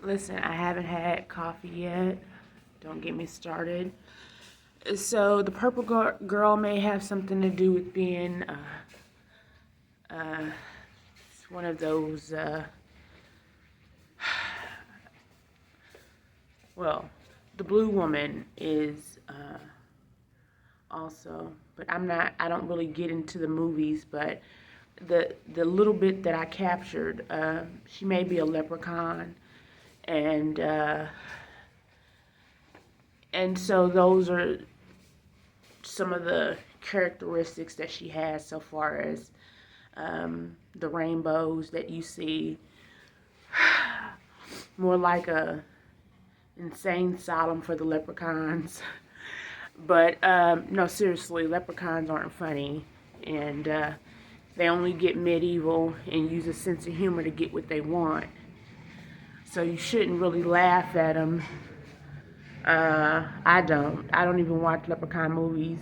Listen, I haven't had coffee yet. Don't get me started. So the purple girl may have something to do with being uh, one of those. Well, the blue woman is also, but I'm not. I don't really get into the movies, but the little bit that I captured, she may be a leprechaun, and and so those are some of the characteristics that she has so far as the rainbows that you see, more like a insane asylum for the leprechauns. But no, seriously, leprechauns aren't funny, and they only get medieval and use a sense of humor to get what they want. So you shouldn't really laugh at them. I don't. I don't even watch leprechaun movies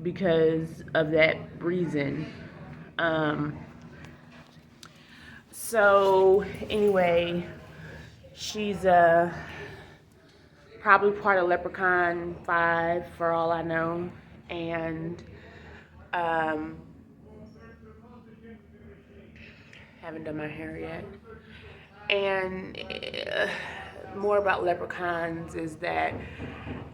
because of that reason. Um, so anyway, she's probably part of Leprechaun 5 for all I know, and um, haven't done my hair yet. And more about leprechauns is that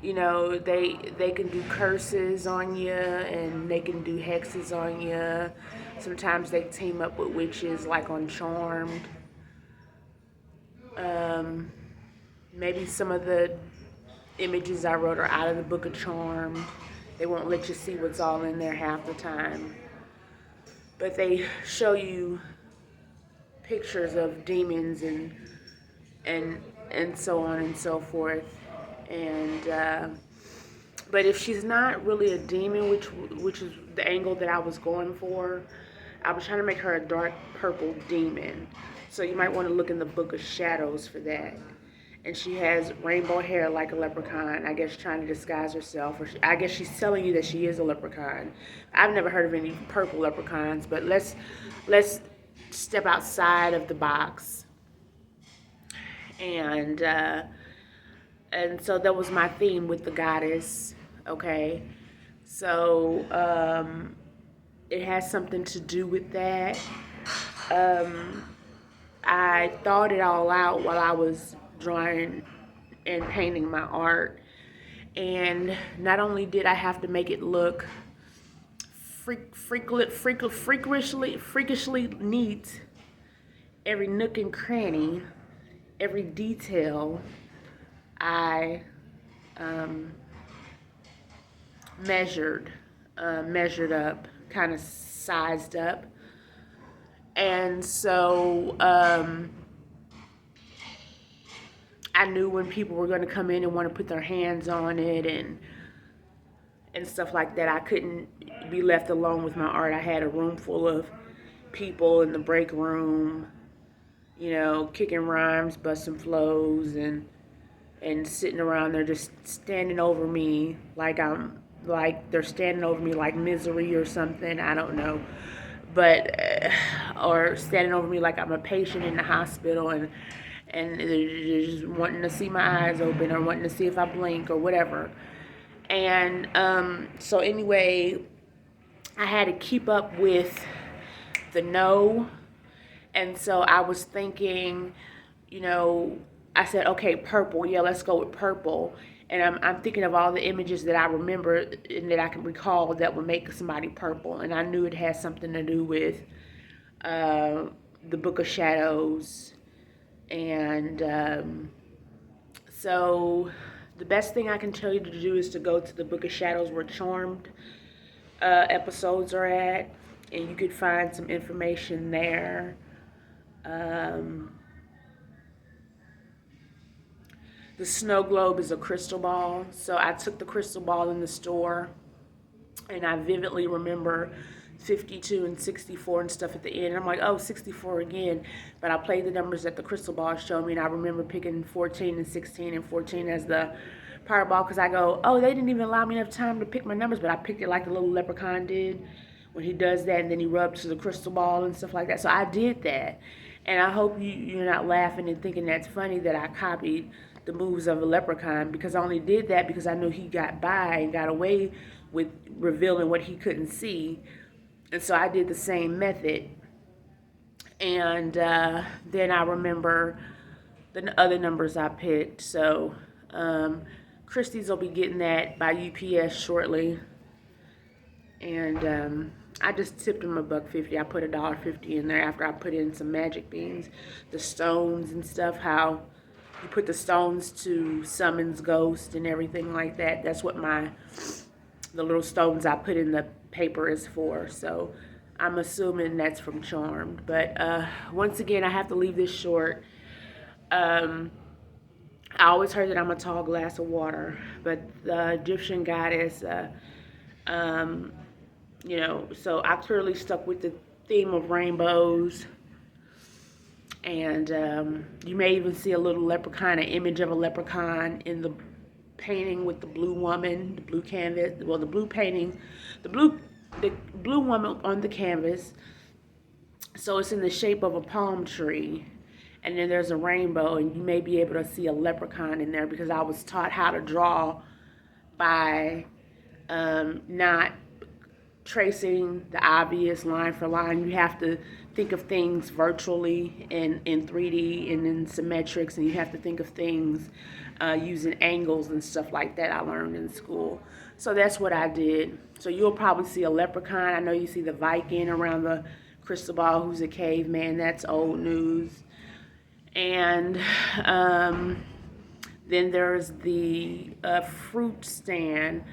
they can do curses on you and they can do hexes on you. Sometimes they team up with witches like on Charmed. Um, Maybe some of the images I wrote are out of the book of Charmed. They won't let you see what's all in there half the time, but they show you pictures of demons and and so on and so forth. And but if she's not really a demon, which is the angle that I was going for, I was trying to make her a dark purple demon. So you might want to look in the Book of Shadows for that. And she has rainbow hair like a leprechaun, I guess trying to disguise herself. Or I guess she's telling you that she is a leprechaun. I've never heard of any purple leprechauns, but let's step outside of the box. And and so that was my theme with the goddess. Okay, so it has something to do with that. Um, I thought it all out while I was drawing and painting my art. And not only did I have to make it look freakishly neat, every nook and cranny, every detail, I um, measured up, kind of sized up. And so I knew when people were going to come in and want to put their hands on it and stuff like that. I couldn't be left alone with my art. I had a room full of people in the break room, kicking rhymes, busting flows, and sitting around there just standing over me like they're standing over me like misery or something. I don't know, but or standing over me like I'm a patient in the hospital and they're just wanting to see my eyes open or wanting to see if I blink or whatever. And so anyway, I had to keep up with the no. And so I was thinking, I said, okay, purple. Yeah, let's go with purple. And I'm thinking of all the images that I remember and that I can recall that would make somebody purple. And I knew it had something to do with the Book of Shadows. And so the best thing I can tell you to do is to go to the Book of Shadows where Charmed episodes are at. And you could find some information there. The snow globe is a crystal ball. So I took the crystal ball in the store and I vividly remember 52 and 64 and stuff at the end. And I'm like, oh, 64 again. But I played the numbers that the crystal ball showed me and I remember picking 14 and 16 and 14 as the Powerball because I go, oh, they didn't even allow me enough time to pick my numbers, but I picked it like the little leprechaun did when he does that and then he rubs the crystal ball and stuff like that. So I did that. And I hope you're not laughing and thinking that's funny that I copied the moves of a leprechaun, because I only did that because I knew he got by and got away with revealing what he couldn't see. And so I did the same method. And then I remember the other numbers I picked. So Christie's will be getting that by UPS shortly. And I just tipped him $1.50. I put $1.50 in there after I put in some magic beans, the stones and stuff. How you put the stones to summons ghosts and everything like that. That's what the little stones I put in the paper is for. So I'm assuming that's from Charmed. But once again, I have to leave this short. I always heard that I'm a tall glass of water, but the Egyptian goddess, so I clearly stuck with the theme of rainbows. And you may even see a little leprechaun, an image of a leprechaun in the painting with the blue woman, the blue canvas. Well, the blue painting, the blue woman on the canvas. So it's in the shape of a palm tree. And then there's a rainbow, and you may be able to see a leprechaun in there, because I was taught how to draw by not tracing the obvious line for line. You have to think of things virtually and in 3D and in symmetrics, and you have to think of things using angles and stuff like that I learned in school. So that's what I did. So you'll probably see a leprechaun. I know you see the Viking around the crystal ball who's a caveman. That's old news. And then there's the fruit stand,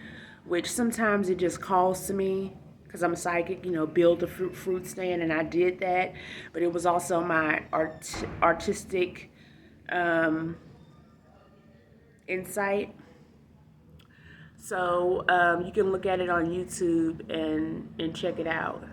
which sometimes it just calls to me because I'm psychic, build a fruit stand, and I did that. But it was also my artistic insight. So you can look at it on YouTube and check it out.